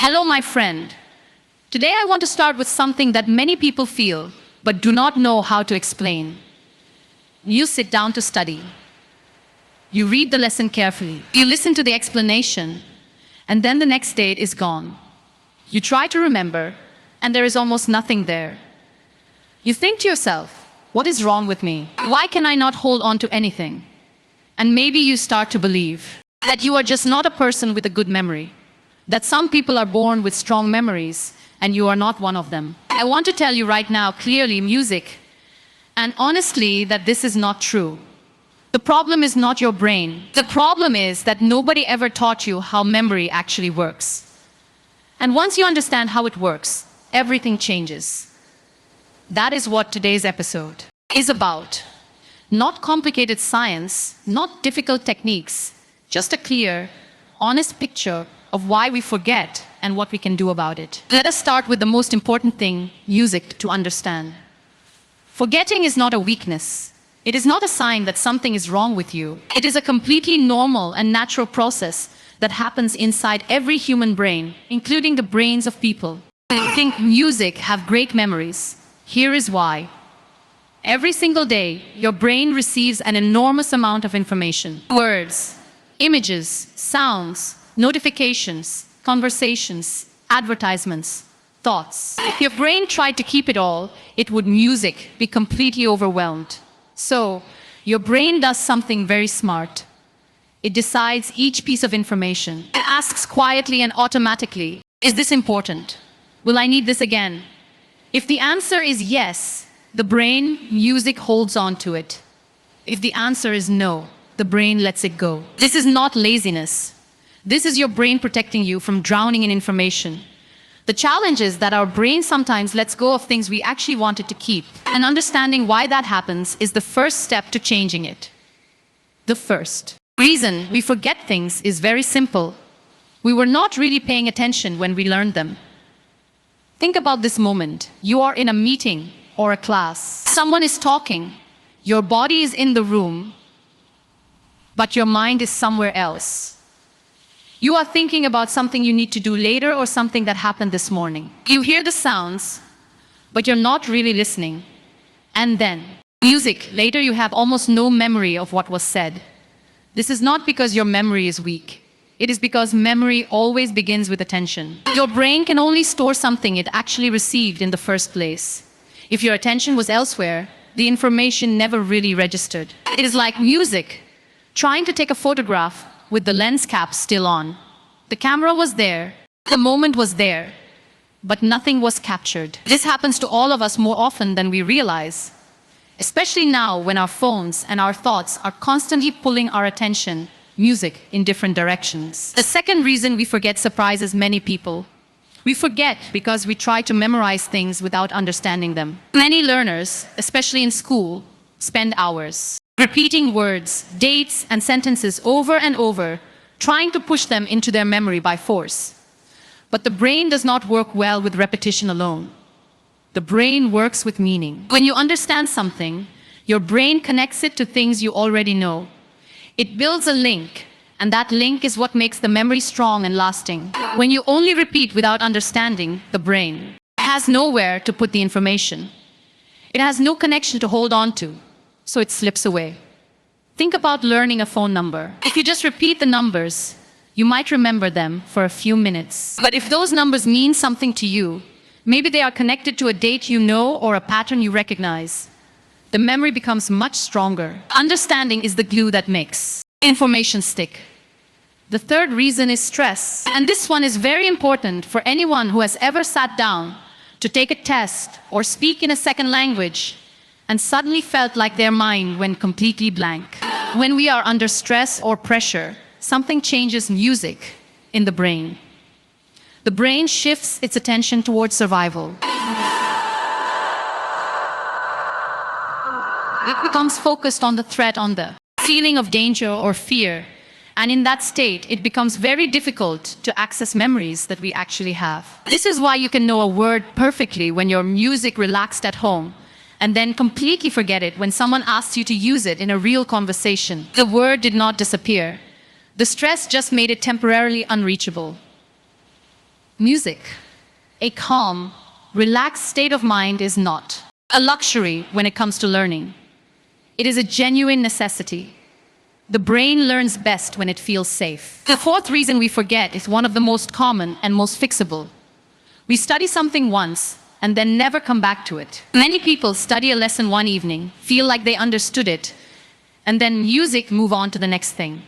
Hello, my friend. Today I want to start with something that many people feel but do not know how to explain. You sit down to study. You read the lesson carefully. You listen to the explanation. And then the next day it is gone. You try to remember, and there is almost nothing there. You think to yourself, what is wrong with me? Why can I not hold on to anything? And maybe you start to believe that you are just not a person with a good memory. That some people are born with strong memories, and you are not one of them. I want to tell you right now, clearly, music, and honestly, that this is not true. The problem is not your brain. The problem is that nobody ever taught you how memory actually works. And once you understand how it works, everything changes. That is what today's episode is about. Not complicated science, not difficult techniques, just a clear, honest picture of why we forget and what we can do about it. Let us start with the most important thing, music, to understand. Forgetting is not a weakness. It is not a sign that something is wrong with you. It is a completely normal and natural process that happens inside every human brain, including the brains of people who think music have great memories. Here is why. Every single day, your brain receives an enormous amount of information. Words, images, sounds, notifications, conversations, advertisements, thoughts. If your brain tried to keep it all, it would be completely overwhelmed. So, your brain does something very smart. It decides each piece of information. It asks quietly and automatically, is this important? Will I need this again? If the answer is yes, the brain, music holds on to it. If the answer is no, the brain lets it go. This is not laziness. This is your brain protecting you from drowning in information. The challenge is that our brain sometimes lets go of things we actually wanted to keep. And understanding why that happens is the first step to changing it. The first reason we forget things is very simple. We were not really paying attention when we learned them. Think about this moment. You are in a meeting or a class. Someone is talking. Your body is in the room, but your mind is somewhere else. You are thinking about something you need to do later or something that happened this morning. You hear the sounds, but you're not really listening. And then, music. Later you have almost no memory of what was said. This is not because your memory is weak. It is because memory always begins with attention. Your brain can only store something it actually received in the first place. If your attention was elsewhere, the information never really registered. It is like music. Trying to take a photograph with the lens cap still on. The camera was there, the moment was there, but nothing was captured. This happens to all of us more often than we realize, especially now when our phones and our thoughts are constantly pulling our attention, music, in different directions. The second reason we forget surprises many people. We forget because we try to memorize things without understanding them. Many learners, especially in school, spend hours repeating words, dates, and sentences over and over, trying to push them into their memory by force. But the brain does not work well with repetition alone. The brain works with meaning. When you understand something, your brain connects it to things you already know. It builds a link, and that link is what makes the memory strong and lasting. When you only repeat without understanding, the brain has nowhere to put the information. It has no connection to hold on to. So it slips away. Think about learning a phone number. If you just repeat the numbers, you might remember them for a few minutes. But if those numbers mean something to you, maybe they are connected to a date you know or a pattern you recognize, the memory becomes much stronger. Understanding is the glue that makes information stick. The third reason is stress. And this one is very important for anyone who has ever sat down to take a test or speak in a second language and suddenly felt like their mind went completely blank. When we are under stress or pressure, something changes music in the brain. The brain shifts its attention towards survival. It becomes focused on the threat, on the feeling of danger or fear. And in that state, it becomes very difficult to access memories that we actually have. This is why you can know a word perfectly when you're music relaxed at home, and then completely forget it when someone asks you to use it in a real conversation. The word did not disappear. The stress just made it temporarily unreachable. Music, a calm, relaxed state of mind, is not a luxury when it comes to learning. It is a genuine necessity. The brain learns best when it feels safe. The fourth reason we forget is one of the most common and most fixable. We study something once and then never come back to it. Many people study a lesson one evening, feel like they understood it, and then music move on to the next thing.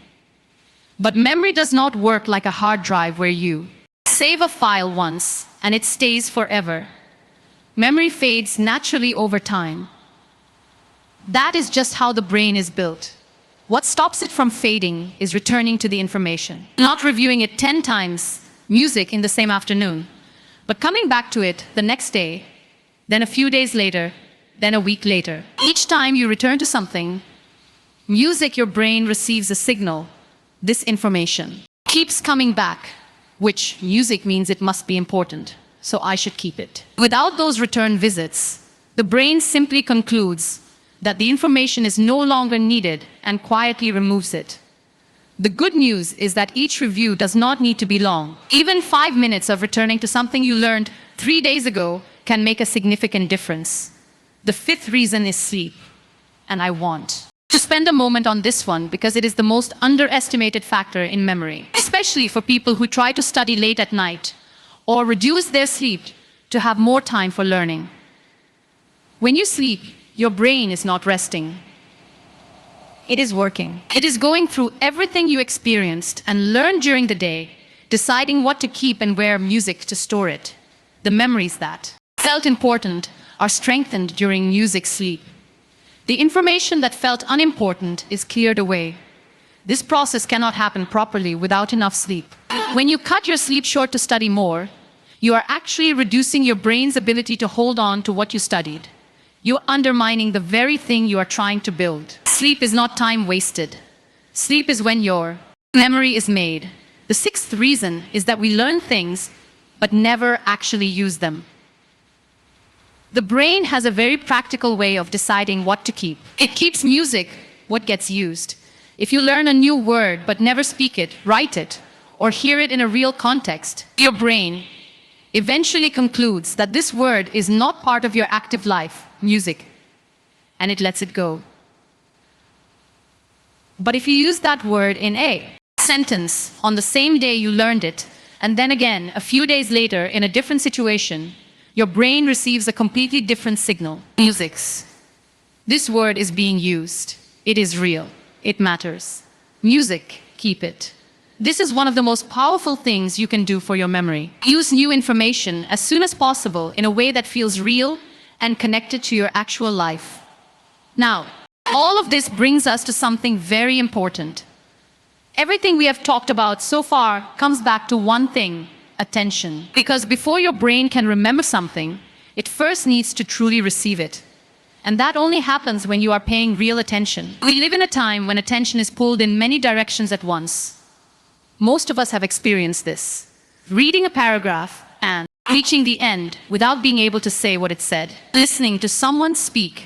But memory does not work like a hard drive where you save a file once and it stays forever. Memory fades naturally over time. That is just how the brain is built. What stops it from fading is returning to the information, not reviewing it 10 times, music in the same afternoon, but coming back to it the next day, then a few days later, then a week later. Each time you return to something, music, your brain receives a signal. This information keeps coming back, which music means it must be important, so I should keep it. Without those return visits, the brain simply concludes that the information is no longer needed and quietly removes it. The good news is that each review does not need to be long. Even 5 minutes of returning to something you learned 3 days ago can make a significant difference. The fifth reason is sleep, and I want to spend a moment on this one because it is the most underestimated factor in memory, especially for people who try to study late at night or reduce their sleep to have more time for learning. When you sleep, your brain is not resting. It is working. It is going through everything you experienced and learned during the day, deciding what to keep and where music to store it. The memories that felt important are strengthened during music sleep. The information that felt unimportant is cleared away. This process cannot happen properly without enough sleep. When you cut your sleep short to study more, you are actually reducing your brain's ability to hold on to what you studied. You're undermining the very thing you are trying to build. Sleep is not time wasted. Sleep is when your memory is made. The sixth reason is that we learn things but never actually use them. The brain has a very practical way of deciding what to keep. It keeps music, what gets used. If you learn a new word but never speak it, write it, or hear it in a real context, your brain eventually concludes that this word is not part of your active life, music, and it lets it go. But if you use that word in a sentence on the same day you learned it, and then again a few days later in a different situation, your brain receives a completely different signal. Musics. This word is being used. It is real. It matters. Music, keep it. This is one of the most powerful things you can do for your memory. Use new information as soon as possible in a way that feels real and connected to your actual life. Now, all of this brings us to something very important. Everything we have talked about so far comes back to one thing: attention. Because before your brain can remember something, it first needs to truly receive it. And that only happens when you are paying real attention. We live in a time when attention is pulled in many directions at once. Most of us have experienced this. Reading a paragraph and reaching the end without being able to say what it said. Listening to someone speak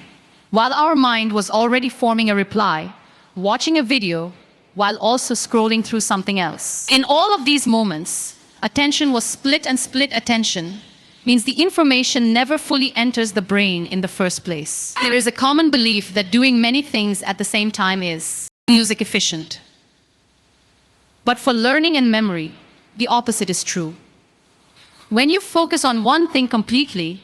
while our mind was already forming a reply. Watching a video while also scrolling through something else. In all of these moments, attention was split, and split attention means the information never fully enters the brain in the first place. There is a common belief that doing many things at the same time is music efficient. But for learning and memory, the opposite is true. When you focus on one thing completely,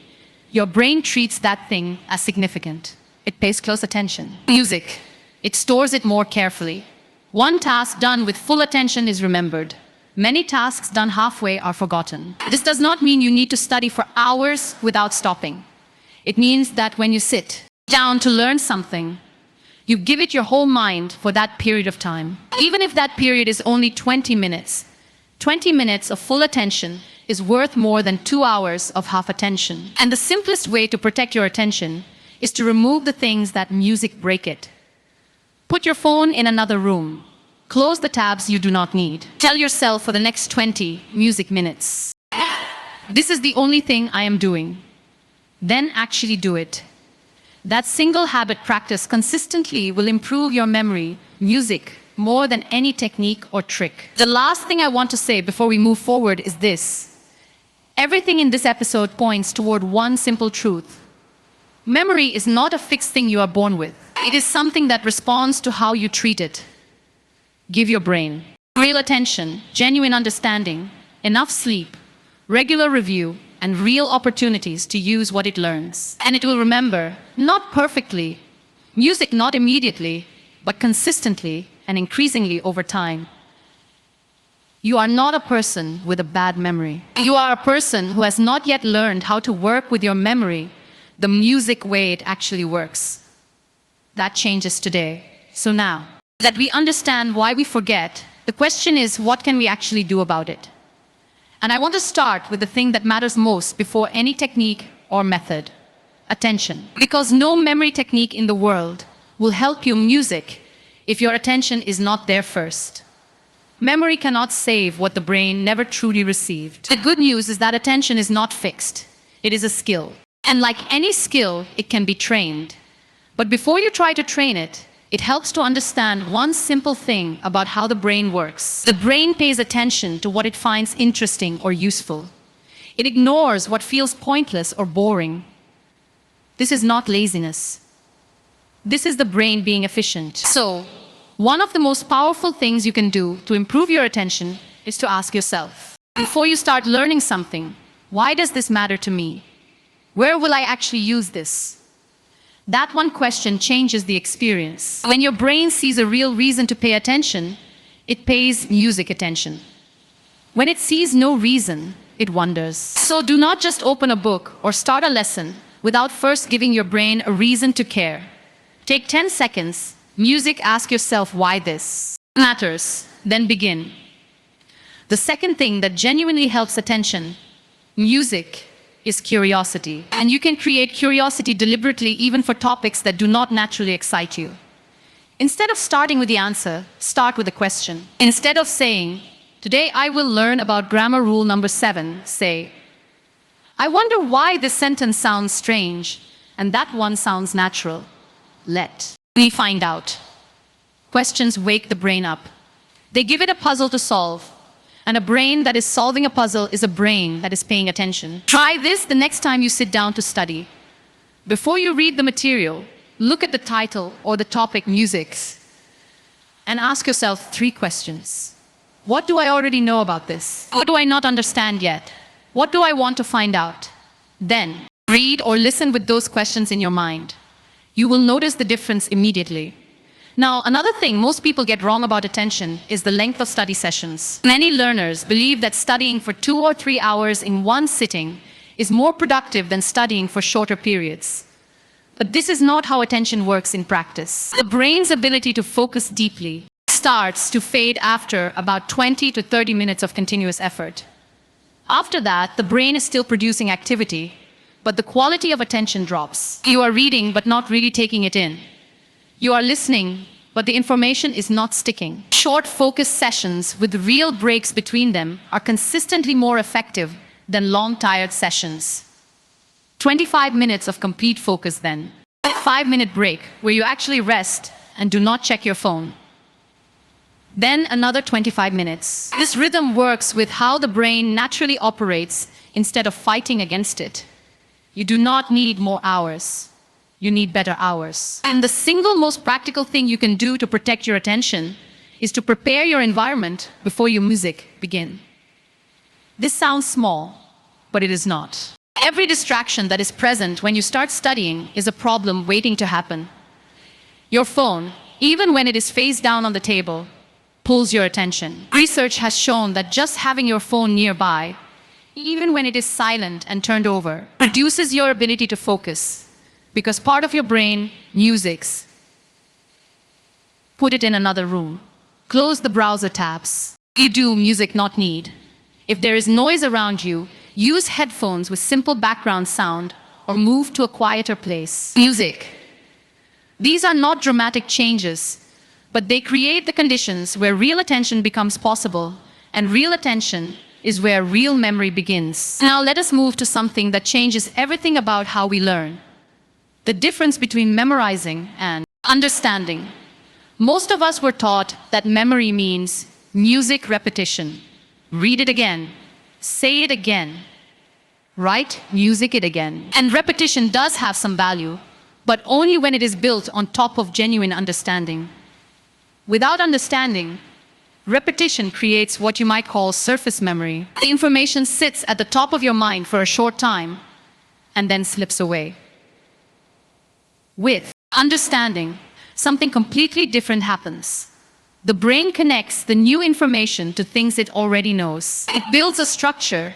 your brain treats that thing as significant. It pays close attention. Music, it stores it more carefully. One task done with full attention is remembered. Many tasks done halfway are forgotten. This does not mean you need to study for hours without stopping. It means that when you sit down to learn something, you give it your whole mind for that period of time. Even if that period is only 20 minutes. 20 minutes of full attention is worth more than 2 hours of half attention. And the simplest way to protect your attention is to remove the things that music break it. Put your phone in another room. Close the tabs you do not need. Tell yourself for the next 20 music minutes, this is the only thing I am doing. Then actually do it. That single habit practice consistently will improve your memory, music, more than any technique or trick. The last thing I want to say before we move forward is this. Everything in this episode points toward one simple truth. Memory is not a fixed thing you are born with. It is something that responds to how you treat it. Give your brain real attention, genuine understanding, enough sleep, regular review, and real opportunities to use what it learns. And it will remember, not perfectly, music not immediately, but consistently and increasingly over time. You are not a person with a bad memory. You are a person who has not yet learned how to work with your memory the music way it actually works. That changes today. So now that we understand why we forget, the question is, what can we actually do about it? And I want to start with the thing that matters most before any technique or method: attention. Because no memory technique in the world will help you music if your attention is not there first. Memory cannot save what the brain never truly received. The good news is that attention is not fixed. It is a skill. And like any skill, it can be trained. But before you try to train it, it helps to understand one simple thing about how the brain works. The brain pays attention to what it finds interesting or useful. It ignores what feels pointless or boring. This is not laziness. This is the brain being efficient. So, one of the most powerful things you can do to improve your attention is to ask yourself, before you start learning something, why does this matter to me? Where will I actually use this? That one question changes the experience. When your brain sees a real reason to pay attention, it pays music attention. When it sees no reason, it wonders. So do not just open a book or start a lesson without first giving your brain a reason to care. Take 10 seconds, music, ask yourself why this matters, then begin. The second thing that genuinely helps attention, music, is curiosity. And you can create curiosity deliberately even for topics that do not naturally excite you. Instead of starting with the answer, start with a question. Instead of saying, "Today I will learn about grammar rule number 7, say, "I wonder why this sentence sounds strange and that one sounds natural. Let me find out." Questions wake the brain up. They give it a puzzle to solve. And a brain that is solving a puzzle is a brain that is paying attention. Try this the next time you sit down to study. Before you read the material, look at the title or the topic, music, and ask yourself 3 questions. What do I already know about this? What do I not understand yet? What do I want to find out? Then, read or listen with those questions in your mind. You will notice the difference immediately. Now, another thing most people get wrong about attention is the length of study sessions. Many learners believe that studying for 2 or 3 hours in one sitting is more productive than studying for shorter periods. But this is not how attention works in practice. The brain's ability to focus deeply starts to fade after about 20 to 30 minutes of continuous effort. After that, the brain is still producing activity, but the quality of attention drops. You are reading but not really taking it in. You are listening, but the information is not sticking. Short focused sessions with real breaks between them are consistently more effective than long tired sessions. 25 minutes of complete focus then. A 5-minute break where you actually rest and do not check your phone. Then another 25 minutes. This rhythm works with how the brain naturally operates instead of fighting against it. You do not need more hours. You need better hours. And the single most practical thing you can do to protect your attention is to prepare your environment before your music begin. This sounds small, but it is not. Every distraction that is present when you start studying is a problem waiting to happen. Your phone, even when it is face down on the table, pulls your attention. Research has shown that just having your phone nearby, even when it is silent and turned over, reduces your ability to focus. Because part of your brain, musics, put it in another room. Close the browser tabs. You do music not need. If there is noise around you, use headphones with simple background sound or move to a quieter place. Music. These are not dramatic changes, but they create the conditions where real attention becomes possible, and real attention is where real memory begins. Now let us move to something that changes everything about how we learn. The difference between memorizing and understanding. Most of us were taught that memory means music repetition. Read it again. Say it again. Write, music it again. And repetition does have some value, but only when it is built on top of genuine understanding. Without understanding, repetition creates what you might call surface memory. The information sits at the top of your mind for a short time and then slips away. With understanding, something completely different happens. The brain connects the new information to things it already knows. It builds a structure,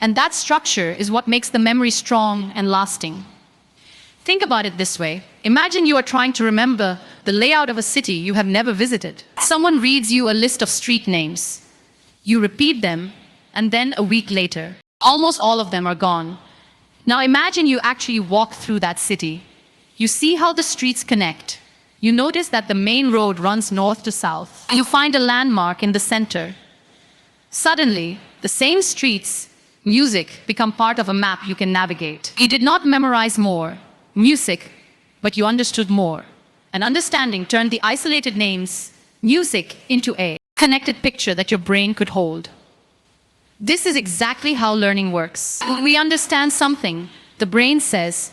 and that structure is what makes the memory strong and lasting. Think about it this way. Imagine you are trying to remember the layout of a city you have never visited. Someone reads you a list of street names. You repeat them, and then a week later, almost all of them are gone. Now imagine you actually walk through that city. You see how the streets connect. You notice that the main road runs north to south. You find a landmark in the center. Suddenly, the same streets, music, become part of a map you can navigate. You did not memorize more music, but you understood more. And understanding turned the isolated names, music, into a connected picture that your brain could hold. This is exactly how learning works. When we understand something, the brain says,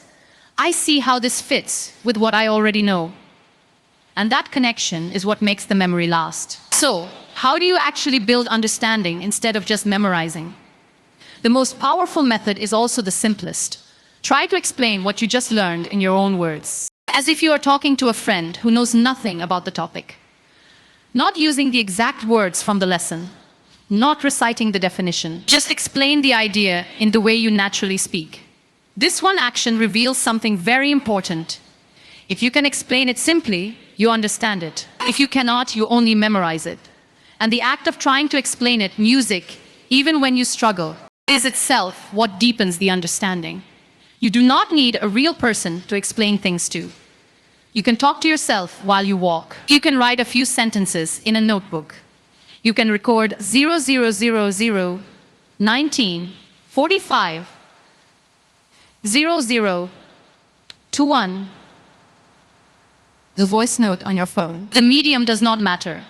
I see how this fits with what I already know. And that connection is what makes the memory last. So, how do you actually build understanding instead of just memorizing? The most powerful method is also the simplest. Try to explain what you just learned in your own words, as if you are talking to a friend who knows nothing about the topic. Not using the exact words from the lesson, not reciting the definition. Just explain the idea in the way you naturally speak. This one action reveals something very important. If you can explain it simply, you understand it. If you cannot, you only memorize it. And the act of trying to explain it, music, even when you struggle, is itself what deepens the understanding. You do not need a real person to explain things to. You can talk to yourself while you walk. You can write a few sentences in a notebook. You can record 0000 19 45 0021. The voice note on your phone. The medium does not matter.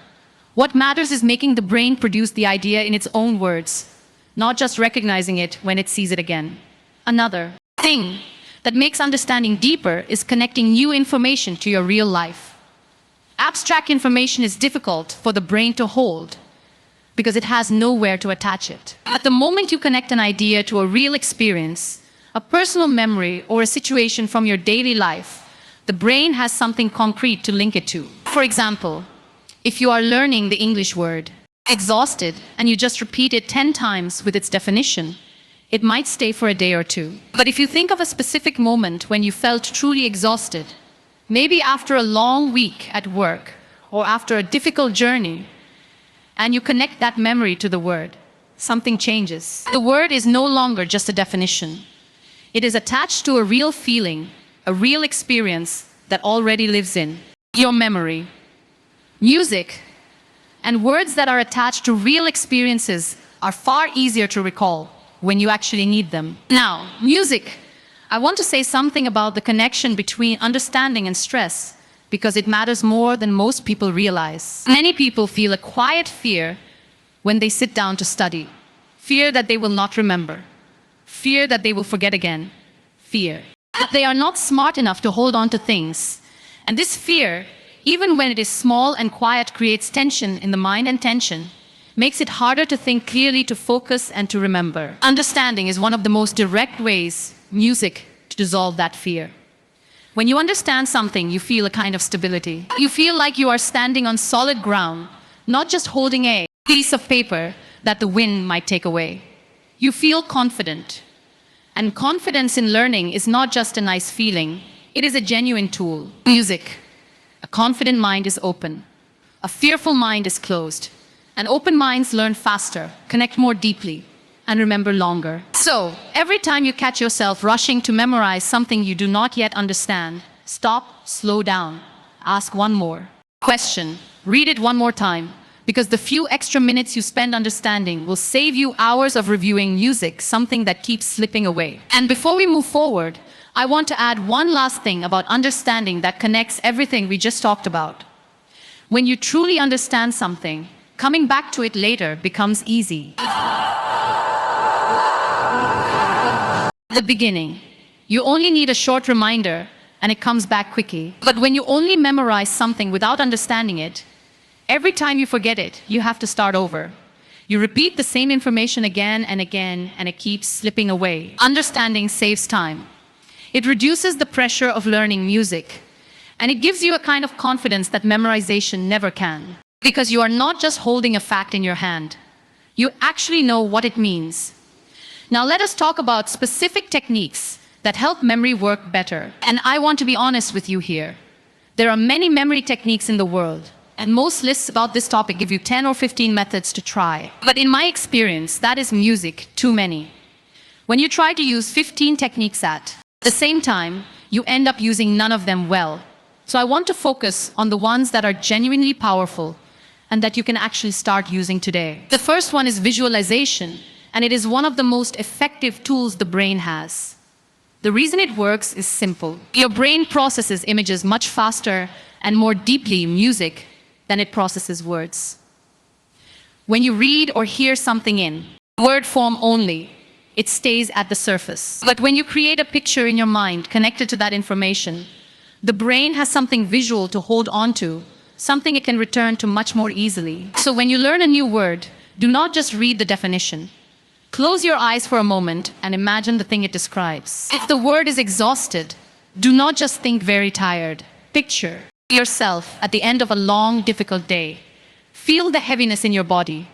What matters is making the brain produce the idea in its own words, not just recognizing it when it sees it again. Another thing that makes understanding deeper is connecting new information to your real life. Abstract information is difficult for the brain to hold because it has nowhere to attach it. At the moment you connect an idea to a real experience, a personal memory, or a situation from your daily life, the brain has something concrete to link it to. For example, if you are learning the English word, exhausted, and you just repeat it 10 times with its definition, it might stay for a day or two. But if you think of a specific moment when you felt truly exhausted, maybe after a long week at work or after a difficult journey, and you connect that memory to the word, something changes. The word is no longer just a definition. It is attached to a real feeling, a real experience that already lives in your memory. Music and words that are attached to real experiences are far easier to recall when you actually need them. Now, music. I want to say something about the connection between understanding and stress, because it matters more than most people realize. Many people feel a quiet fear when they sit down to study. Fear that they will not remember. Fear that they will forget again. Fear that they are not smart enough to hold on to things. And this fear, even when it is small and quiet, creates tension in the mind, and tension makes it harder to think clearly, to focus, and to remember. Understanding is one of the most direct ways, music, to dissolve that fear. When you understand something, you feel a kind of stability. You feel like you are standing on solid ground, not just holding a piece of paper that the wind might take away. You feel confident. And confidence in learning is not just a nice feeling, it is a genuine tool. Music. A confident mind is open. A fearful mind is closed. And open minds learn faster, connect more deeply, and remember longer. So, every time you catch yourself rushing to memorize something you do not yet understand, stop, slow down, ask one more question, read it one more time, because the few extra minutes you spend understanding will save you hours of reviewing music, something that keeps slipping away. And before we move forward, I want to add one last thing about understanding that connects everything we just talked about. When you truly understand something, coming back to it later becomes easy. the beginning, you only need a short reminder and it comes back quickly. But when you only memorize something without understanding it, every time you forget it, you have to start over. You repeat the same information again and again, and it keeps slipping away. Understanding saves time. It reduces the pressure of learning music, and it gives you a kind of confidence that memorization never can. Because you are not just holding a fact in your hand. You actually know what it means. Now let us talk about specific techniques that help memory work better. And I want to be honest with you here. There are many memory techniques in the world, and most lists about this topic give you 10 or 15 methods to try. But in my experience, that is music too many. When you try to use 15 techniques at the same time, you end up using none of them well. So I want to focus on the ones that are genuinely powerful and that you can actually start using today. The first one is visualization, and it is one of the most effective tools the brain has. The reason it works is simple. Your brain processes images much faster and more deeply in music than it processes words. When you read or hear something in word form only, it stays at the surface. But when you create a picture in your mind connected to that information, the brain has something visual to hold on to, something it can return to much more easily. So when you learn a new word, do not just read the definition. Close your eyes for a moment and imagine the thing it describes. If the word is exhausted, do not just think very tired. Picture yourself at the end of a long, difficult day. Feel the heaviness in your body.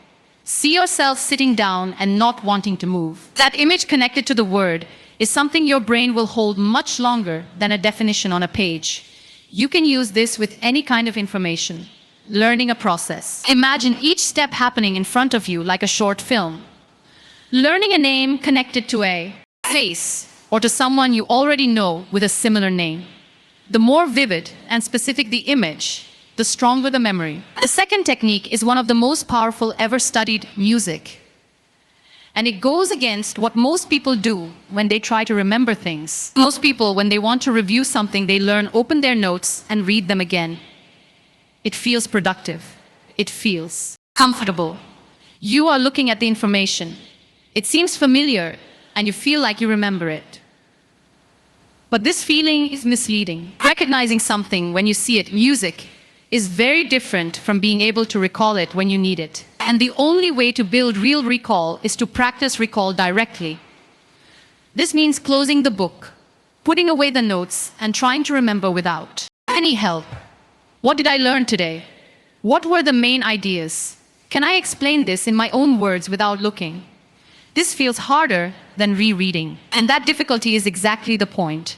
See yourself sitting down and not wanting to move. That image connected to the word is something your brain will hold much longer than a definition on a page. You can use this with any kind of information. Learning a process. Imagine each step happening in front of you like a short film. Learning a name connected to a face or to someone you already know with a similar name. The more vivid and specific the image, the stronger the memory. The second technique is one of the most powerful ever studied: music. And it goes against what most people do when they try to remember things. Most people, when they want to review something they learn, open their notes and read them again. It feels productive. It feels comfortable. You are looking at the information. It seems familiar, and you feel like you remember it. But this feeling is misleading. Recognizing something when you see it, music, is very different from being able to recall it when you need it. And the only way to build real recall is to practice recall directly. This means closing the book, putting away the notes, and trying to remember without any help. What did I learn today? What were the main ideas? Can I explain this in my own words without looking? This feels harder than rereading, and that difficulty is exactly the point.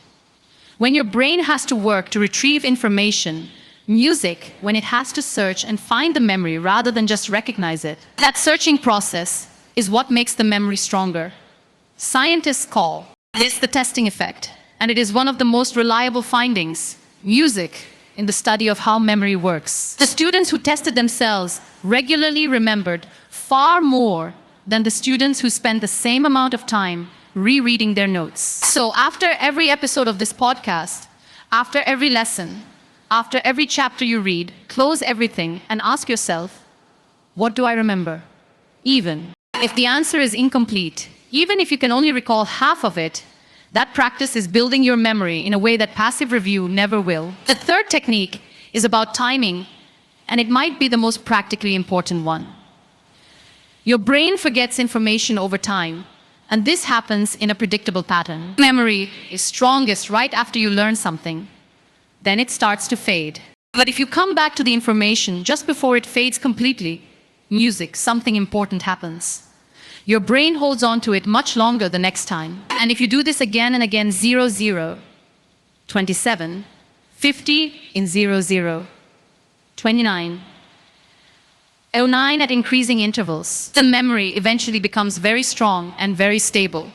When your brain has to work to retrieve information, music, when it has to search and find the memory rather than just recognize it, that searching process is what makes the memory stronger. Scientists call this the testing effect, and it is one of the most reliable findings, music, in the study of how memory works. The students who tested themselves regularly remembered far more than the students who spent the same amount of time rereading their notes. So after every episode of this podcast, after every lesson, after every chapter you read, close everything and ask yourself, what do I remember? Even if the answer is incomplete, even if you can only recall half of it, that practice is building your memory in a way that passive review never will. The third technique is about timing, and it might be the most practically important one. Your brain forgets information over time, and this happens in a predictable pattern. Memory is strongest right after you learn something. Then it starts to fade. But if you come back to the information just before it fades completely, music, something important happens. Your brain holds on to it much longer the next time. And if you do this again and again, 0, 0, 27, 50 in 0, 0, 29, 09 at increasing intervals, the memory eventually becomes very strong and very stable.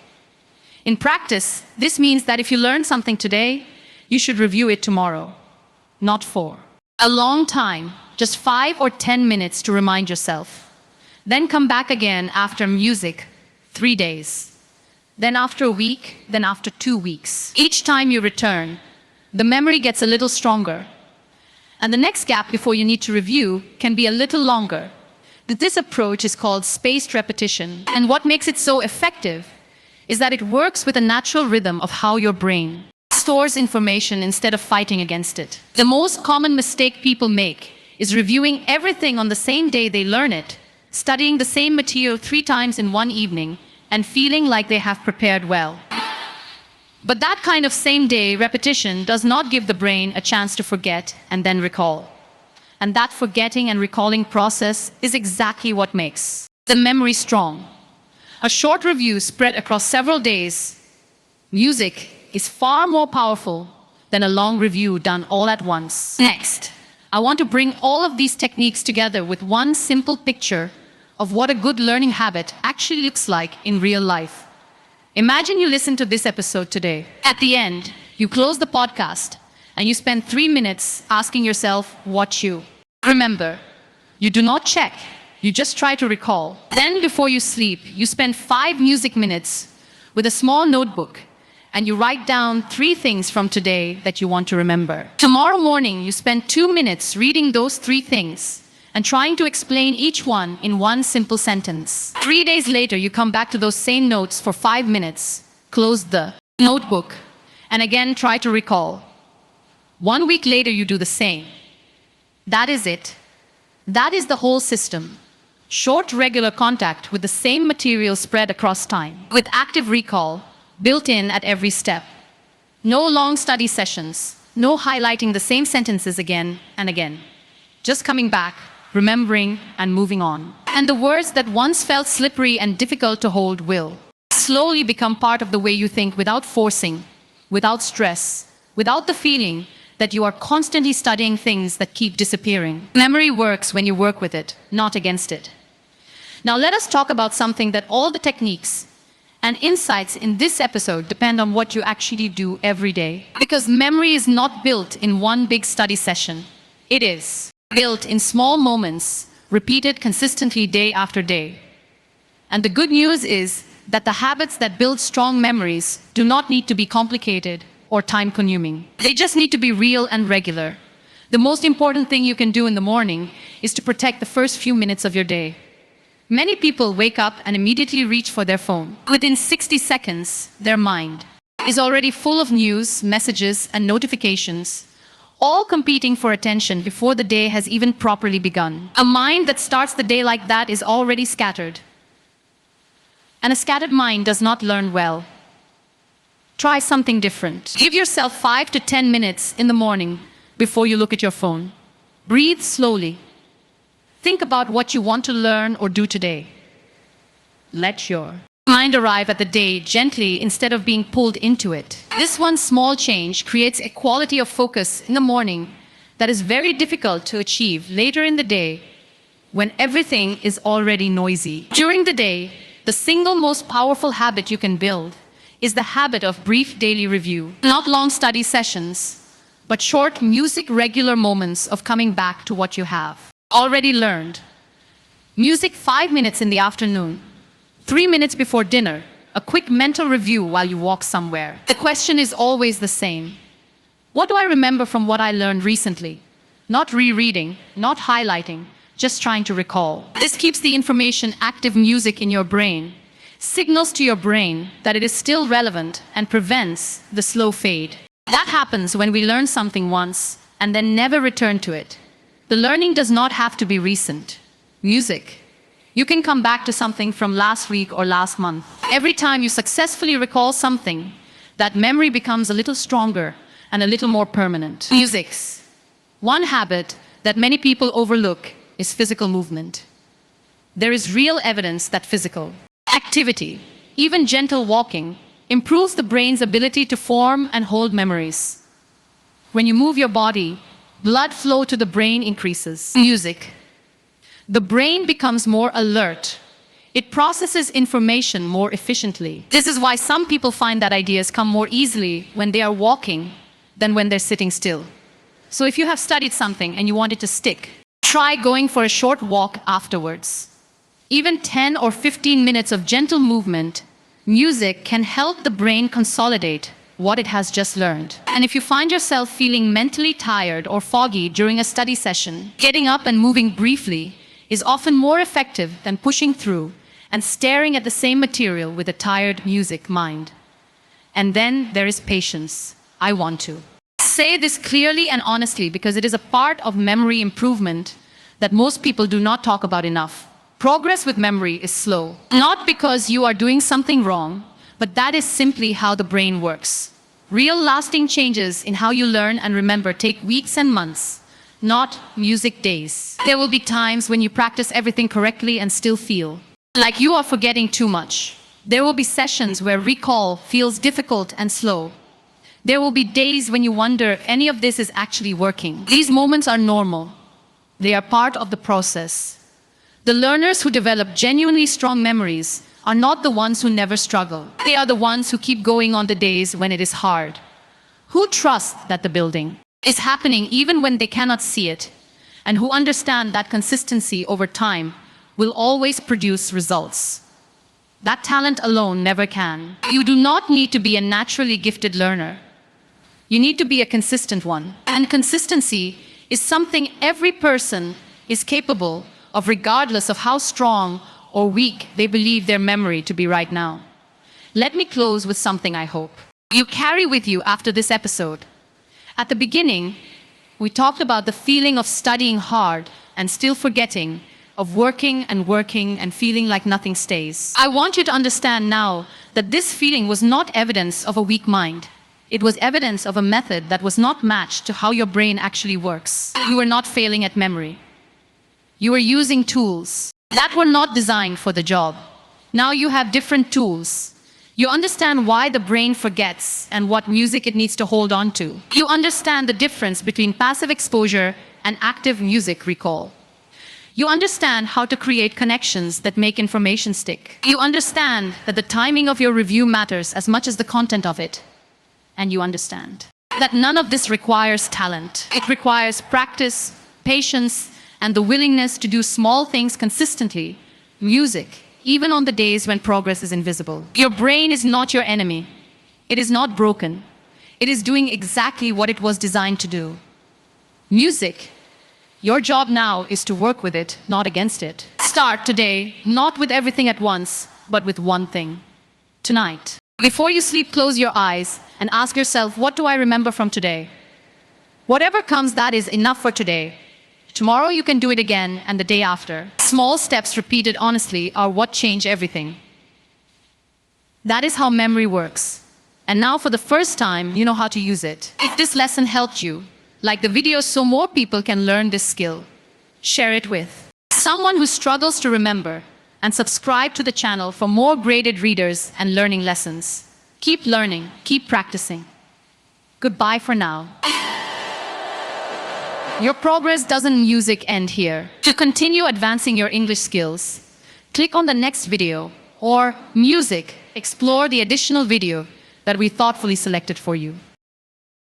In practice, this means that if you learn something today, you should review it tomorrow, not for a long time, just 5 or 10 minutes to remind yourself. Then come back again after music, 3 days. Then after a week, then after 2 weeks. Each time you return, the memory gets a little stronger. And the next gap before you need to review can be a little longer. This approach is called spaced repetition. And what makes it so effective is that it works with a natural rhythm of how your brain stores information instead of fighting against it. The most common mistake people make is reviewing everything on the same day they learn it, studying the same material 3 times in one evening, and feeling like they have prepared well. But that kind of same-day repetition does not give the brain a chance to forget and then recall. And that forgetting and recalling process is exactly what makes the memory strong. A short review spread across several days, music is far more powerful than a long review done all at once. Next, I want to bring all of these techniques together with one simple picture of what a good learning habit actually looks like in real life. Imagine you listen to this episode today. At the end, you close the podcast and you spend 3 minutes asking yourself what you remember. You do not check, you just try to recall. Then before you sleep, you spend 5 music minutes with a small notebook and you write down 3 things from today that you want to remember. Tomorrow morning, you spend 2 minutes reading those 3 things and trying to explain each one in one simple sentence. 3 days later, you come back to those same notes for 5 minutes, close the notebook, and again try to recall. 1 week later, you do the same. That is it. That is the whole system. Short, regular contact with the same material spread across time, with active recall built in at every step. No long study sessions, no highlighting the same sentences again and again. Just coming back, remembering, and moving on. And the words that once felt slippery and difficult to hold will slowly become part of the way you think without forcing, without stress, without the feeling that you are constantly studying things that keep disappearing. Memory works when you work with it, not against it. Now let us talk about something that all the techniques and insights in this episode depend on what you actually do every day. Because memory is not built in one big study session. It is built in small moments, repeated consistently day after day. And the good news is that the habits that build strong memories do not need to be complicated or time-consuming. They just need to be real and regular. The most important thing you can do in the morning is to protect the first few minutes of your day. Many people wake up and immediately reach for their phone. Within 60 seconds, their mind is already full of news, messages, and notifications, all competing for attention before the day has even properly begun. A mind that starts the day like that is already scattered. And a scattered mind does not learn well. Try something different. Give yourself 5 to 10 minutes in the morning before you look at your phone. Breathe slowly. Think about what you want to learn or do today. Let your mind arrive at the day gently instead of being pulled into it. This one small change creates a quality of focus in the morning that is very difficult to achieve later in the day when everything is already noisy. During the day, the single most powerful habit you can build is the habit of brief daily review. Not long study sessions, but short music regular moments of coming back to what you have already learned. Music 5 minutes in the afternoon, 3 minutes before dinner, a quick mental review while you walk somewhere. The question is always the same. What do I remember from what I learned recently? Not rereading, not highlighting, just trying to recall. This keeps the information active music in your brain, signals to your brain that it is still relevant and prevents the slow fade. That happens when we learn something once and then never return to it. The learning does not have to be recent. Music. You can come back to something from last week or last month. Every time you successfully recall something, that memory becomes a little stronger and a little more permanent. Music's. One habit that many people overlook is physical movement. There is real evidence that physical activity, even gentle walking, improves the brain's ability to form and hold memories. When you move your body, blood flow to the brain increases. Music. The brain becomes more alert. It processes information more efficiently. This is why some people find that ideas come more easily when they are walking than when they're sitting still. So if you have studied something and you want it to stick, try going for a short walk afterwards. Even 10 or 15 minutes of gentle movement, music can help the brain consolidate what it has just learned. And if you find yourself feeling mentally tired or foggy during a study session, getting up and moving briefly is often more effective than pushing through and staring at the same material with a tired music mind. And then there is patience. I want to say this clearly and honestly because it is a part of memory improvement that most people do not talk about enough. Progress with memory is slow, not because you are doing something wrong, but that is simply how the brain works. Real lasting changes in how you learn and remember take weeks and months, not music days. There will be times when you practice everything correctly and still feel like you are forgetting too much. There will be sessions where recall feels difficult and slow. There will be days when you wonder if any of this is actually working. These moments are normal. They are part of the process. The learners who develop genuinely strong memories are not the ones who never struggle. They are the ones who keep going on the days when it is hard. Who trust that the building is happening even when they cannot see it, and who understand that consistency over time will always produce results. That talent alone never can. You do not need to be a naturally gifted learner. You need to be a consistent one. And consistency is something every person is capable of, regardless of how strong or weak they believe their memory to be right now. Let me close with something I hope you carry with you after this episode. At the beginning, we talked about the feeling of studying hard and still forgetting, of working and feeling like nothing stays. I want you to understand now that this feeling was not evidence of a weak mind. It was evidence of a method that was not matched to how your brain actually works. You were not failing at memory. You were using tools that were not designed for the job. Now you have different tools. You understand why the brain forgets and what music it needs to hold on to. You understand the difference between passive exposure and active music recall. You understand how to create connections that make information stick. You understand that the timing of your review matters as much as the content of it. And you understand that none of this requires talent. It requires practice, patience, and the willingness to do small things consistently. Music, even on the days when progress is invisible. Your brain is not your enemy. It is not broken. It is doing exactly what it was designed to do. Music, your job now is to work with it, not against it. Start today, not with everything at once, but with one thing. Tonight. Before you sleep, close your eyes and ask yourself, what do I remember from today? Whatever comes, that is enough for today. Tomorrow you can do it again, and the day after. Small steps repeated honestly are what change everything. That is how memory works. And now for the first time, you know how to use it. If this lesson helped you, like the video so more people can learn this skill, share it with someone who struggles to remember, and subscribe to the channel for more graded readers and learning lessons. Keep learning, keep practicing. Goodbye for now. Your progress doesn't music end here. To continue advancing your English skills, click on the next video, or music, explore the additional video that we thoughtfully selected for you.